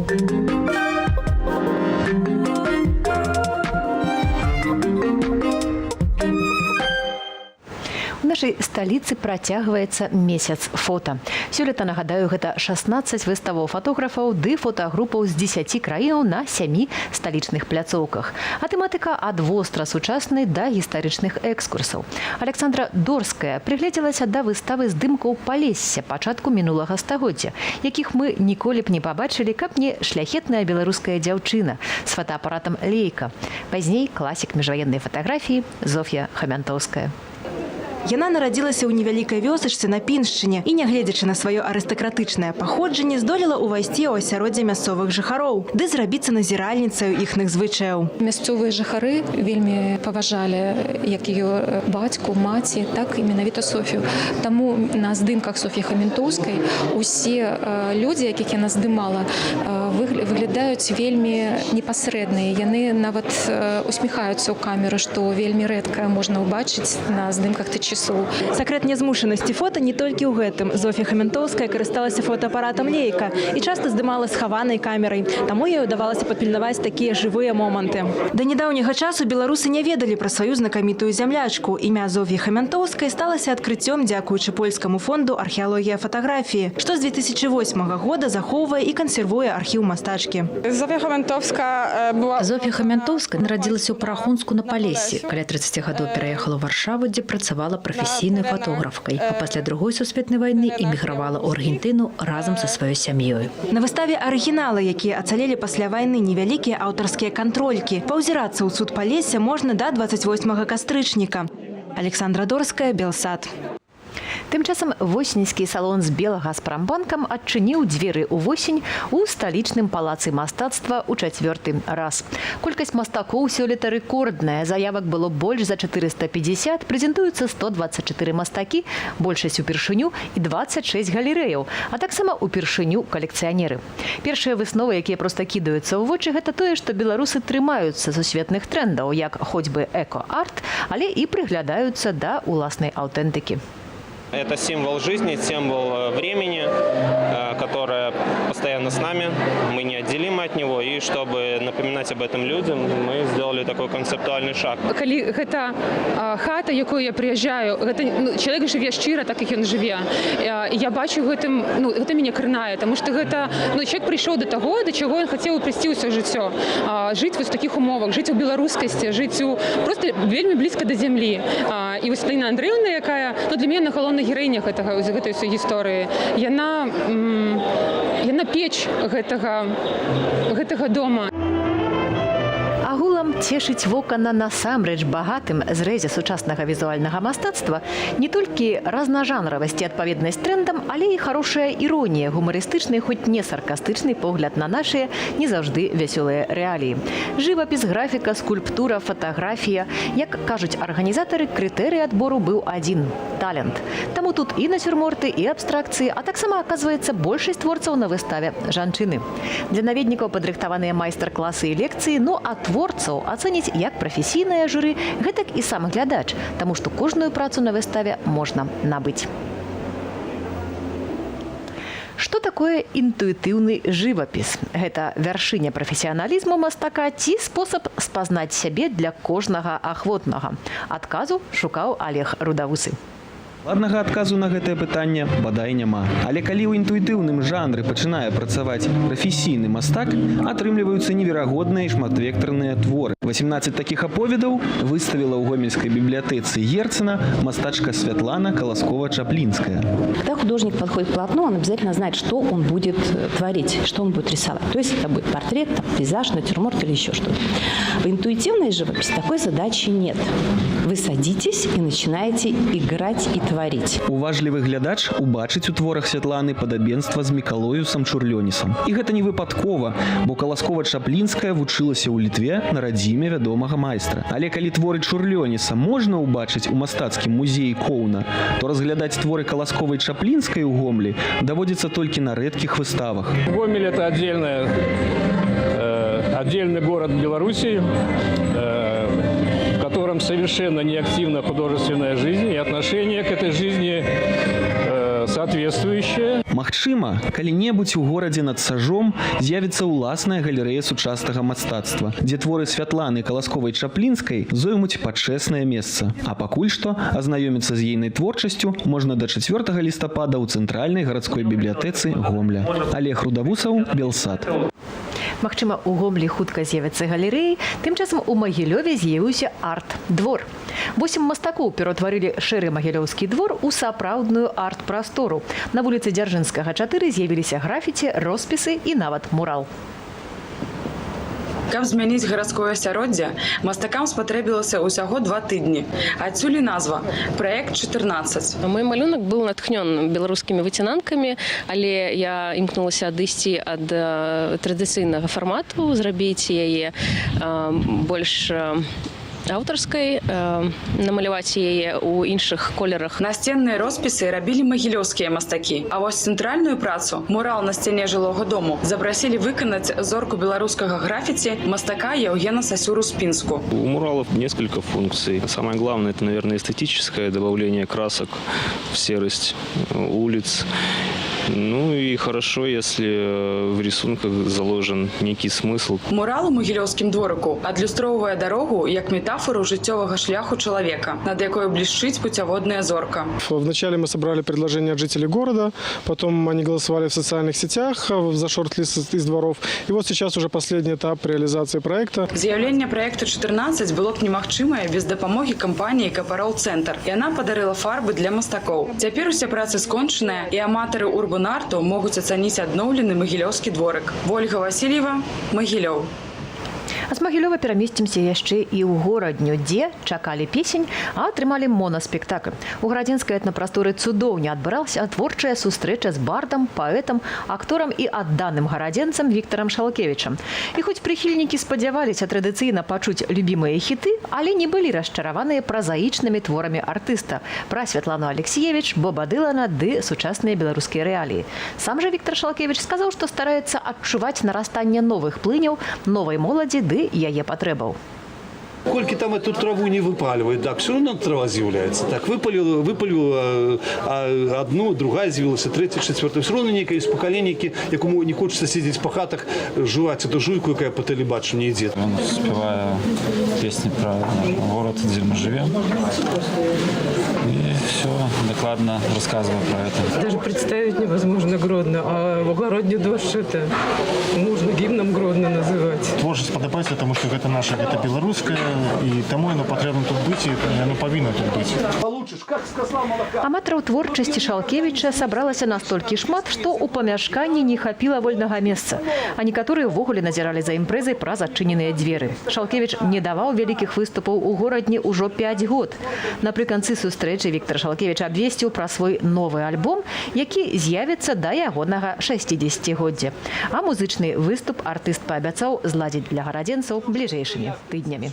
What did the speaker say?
У нашай сталіцы працягваецца месяц фота. Сёлета, нагадаю, гэта 16 выставаў фотографаў ды фотагрупаў з 10 краінаў на 7 сталічных пляцоўках. А тэматыка ад востра сучаснай да гістарычных экскурсаў. Александра Дорская прыгледзелася да выставы здымкаў Палесся пачатку мінулага стагоддзя, якіх мы ніколі б не пабачылі, каб не шляхетная беларуская дзяўчына з фотаапаратам Лейка. Пазней класік міжваеннай фатаграфіі Зоф'я Хамянтоўская. Яна нарадзілася ў невялікай вёсачцы на Піншчыне і, нягледзячы на сваё арыстакратычнае паходжанне, здолела ўвайсці ў асяроддзе мясцовых жыхароў, ды зрабіцца назіральніцаю іхных звычаяў. Мясцовыя жыхары вельмі паважалі як ее бацьку, маці, так і менавіта Софію. Таму на здымках Соф'і Хамянтоўскай усе людзі, якіх яна здымала, выглядаюць вельмі непасрэдныя. Яны нават усміхаюцца ў камеру, што вельмі рэдка можна ўбачыць на здымках тычасоў. Сакрэт нязмушанасці фота не толькі ў гэтым. Зоф'я Хамянтоўская карысталася фотаапаратам Лейка і часта здымала схаванай камерай. Таму ёй удавалася папільнаваць такія жывыя моманты. Да нядаўняга часу беларусы не ведалі пра сваю знакамітую зямлячку. Імя Зоф'і Хамянтоўскай сталася адкрыццём дзякуючы польскаму фонду археалогія фатаграфіі, што з 2008 года захоўвае і кансервуе архіў мастачкі. Зоф'я Хамянтоўская нарадзілася ў Парахунску на Палессі. Каля 30 гадоў пераехала ў Варшаву, дзе працавала прафесійнай фотографкай, а пасля Другой сусветнай вайны эмігравала ў Аргентыну разам са сваёй сям'ёй. На выставе арыгіналы, якія ацалелі пасля вайны, невялікія аўтарскія кантролькі. Паўзірацца ў суд Палесся можна да 28 кастрычніка. Александра Дорская, Белсад. Тым часам восеньскі салон з Белгазпрамбанкам адчыніў дзверы ўвосень у сталічным палацы мастацтва ў 4-й раз. Колькасць мастакоў сёлета рэкордная. Заявак было больш за 450, прэзентуюцца 124 мастакі, большасць упершыню і 26 галерэяў, а таксама упершыню калекцыянеры. Першыя высновы, якія проста кідаюцца ў вочы, гэта тое, што беларусы трымаюцца сусветных трендаў, як хоць бы эко-арт, але і прыглядаюцца да уласнай аўтэнтыкі. Это символ жизни, символ времени, которое постоянно с нами, мы неотделимы от него. И чтобы напоминать об этом людям, мы сделали такой концептуальный шаг. Калі гэта хата, якую я прыязджаю, чалавек жыве шчыра, так як ён жыве. Я бачу гэта мяне крынае, таму што гэта чалавек прыйшоў да таго, да чаго ён хацеў прыйсці ўсё жыццё. Жыць вось у такіх умовах, жыць у беларускасці, жыць просто вельмі блізка да зямлі. І вось Ліна Андрыўна, якая для мяне галоўная гераіня гэтай ўсёй гісторыі. Яна печ гэтага дома. Агулам цешыць вока на насамрэч багатым зрэзе сучаснага візуальнага мастацтва не толькі разнажанравасць і адпаведнасць трендам, але і хорошая іронія, гумарыстычны, хоць не саркастычны погляд на нашыя не заўжды вясёлыя рэаліі. Жывапіс, графіка, скульптура, фатаграфія. Як кажуць арганізатары, крытэрый адбору быў адзін – талент. Таму тут і насюрморты, і абстракцыі, а таксама, аказваецца, большасць творцаў на выставе жанчыны. Для наведнікаў падрыхтаваныя майстар-класы і лекцыі, а творцаў ацэніць як прафесійнае журы, гэтак і сам глядач, таму што кожную працу на выставе можна набыць. Што такое інтуітыўны жывапіс? Гэта вяршыня прафесіяналізму мастака ці спосаб спазнаць сябе для кожнага ахвотнага? Адказу шукаў Олег Рудавусы. Ладнага адказу на гэтае пытанне бадай няма. Але калі ў інтуітыўным жанры пачынае працаваць прафесійны мастак, атрымліваюцца неверагодныя і шматвектарныя творы. 18 такіх аповедаў выставіла ў гомельскай бібліятэцы Герцена мастачка Святлана Колоскова-Чаплинская. Когда художник подходит к полотну, он обязательно знает, что он будет творить, что он будет рисовать. То есть это будет портрет, пейзаж, натюрморт или еще что-то. В интуитивной живописи такой задачи нет. Вы садитесь и начинаете играть и творить. Уважлівы глядач убачыць у творах Святланы падабенства з Мікалоюсам Чурлёнісам. І гэта не выпадкова, бо Колоскова-Чаплинская вучылася ў Літве на радзіме вядомага майстра. Але калі творы Чурлёніса можна убачыць у мастацкім музеі Коўна, то разглядаць творы Колосковай Чаплинскай у Гомлі даводзіцца толькі на рэдкіх выставах. Гомель – это отдельный город Беларуси, в котором совершенно неактивна художественная жизнь, и отношение к этой жизни соответствующее. Магчыма, калі-небудзь у горадзе над Сажом з'явіцца ўласная галерэя сучаснага мастацтва, дзе творы Святланы Каласковай-Чаплінскай зоймуць пачэснае месца. А пакуль што азнаёміцца з ейнай творчасцю можна да 4 лістапада ў цэнтральнай гарадской бібліятэцы Гомля. Олег Рудавусаў, Белсат. Магчыма, у Гомлі хутка з'явяцца галерэі, тым часам у Магілёве з'явіўся арт-двор. 8 мастакоў ператварылі шэры магілёўскі двор у сапраўдную арт-прастору. На вуліцы Дзяржынскага, 4 з'явіліся графіці, роспісы і нават мурал. Каб змяніць гарадское асяроддзе, мастакам спатрэбілася ўсяго 2 тыдні. Адсюль і назва «Праект 14». Мой малюнак быў натхнён беларускімі выцінанкамі, але я імкнулася адысці ад традыцыйнага фармату, зрабіць яе больш аўтарскай, намаляваць яе ў іншых колерах. Насценныя роспісы рабілі магілёўскія мастакі. А вось цэнтральную працу, мурал на сцяне жылога дому, запрасілі выканаць зорку беларускага графіці мастака Евгена Сасюру-Спинску. У муралов несколько функций. Самое главное, это, наверное, эстетическое добавление красок в серость улиц. Ну и хорошо, если в рисунках заложен некий смысл. Мурал у магілёўскім дворыку адлюстроўвае дарогу як метафору жыццёвага шляху чалавека, над якой блішчыць путяводная зорка. Вначале мы собрали предложения от жителей города, потом они голосовали в социальных сетях за шорт-лист из дворов. И вот сейчас уже последний этап реализации проекта. З'яўленне проекту 14 было б немагчымае без дапамогі кампаніі «Капарол Центр». Яна падарыла фарбы для мастакоў. Цяпер усе працы скончаныя, і аматары урбан-арту могуць ацаніць адноўлены магілёўскі дворык. Ольга Васильева, Магілёў. А з Магілёва перамесцімся яшчэ і ў горадню, дзе чакалі песень, а атрымалі монаспектакль. У гарадзенскай этнапрасторы цудоўня адбыралася творчая сустрэча з бардам, паэтам, акторам і адданым гарадзенцам Віктарам Шалкевічам. І хоць прыхільнікі спадзяваліся традыцыйна пачуць любімыя хіты, але не былі расчараваныя празаічнымі творамі артыста пра Святлану Алексіевіч, Боба Дылана ды сучасныя беларускія рэаліі. Сам жа Віктар Шалкевіч сказаў, што стараецца адчуваць нарастанне новых плыняў, новай моладзі ды яе патрэбаў. Кольки там эту траву не выпаливают, так, все равно трава з'является. Так, выпалил одну, другая з'явилась, третья, четвертая. Все равно некое из поколения, якому не хочется сидеть по хатах, жевать эту жуйку, яка по телебачу не идет. Он спевая песни про город, где мы живем. И все докладно рассказывая про это. Даже представить невозможно Гродно, а в огородне дождь это можно гимном Гродно называть. Творчество подобається, тому що це наше, це білоруське, і тому воно потрібно тут бути, і воно повинно тут бути. Аматараў творчасці Шалкевіча сабралася настолькі шмат, што ў памяшканні не хапіла вольнага месца. А некаторыя ўвогуле назіралі за імпрэзай праз адчыненыя дзверы. Шалкевіч не даваў вялікіх выступаў у горадні ўжо 5 год. Напрыканцы сустрэчы Віктар Шалкевіч абвесціў пра свой новы альбом, які з'явіцца да ягонага 60-годдзя. А музычны выступ артыст паабяцаў зладзіць для гарадзенцаў бліжэйшымі тыднямі.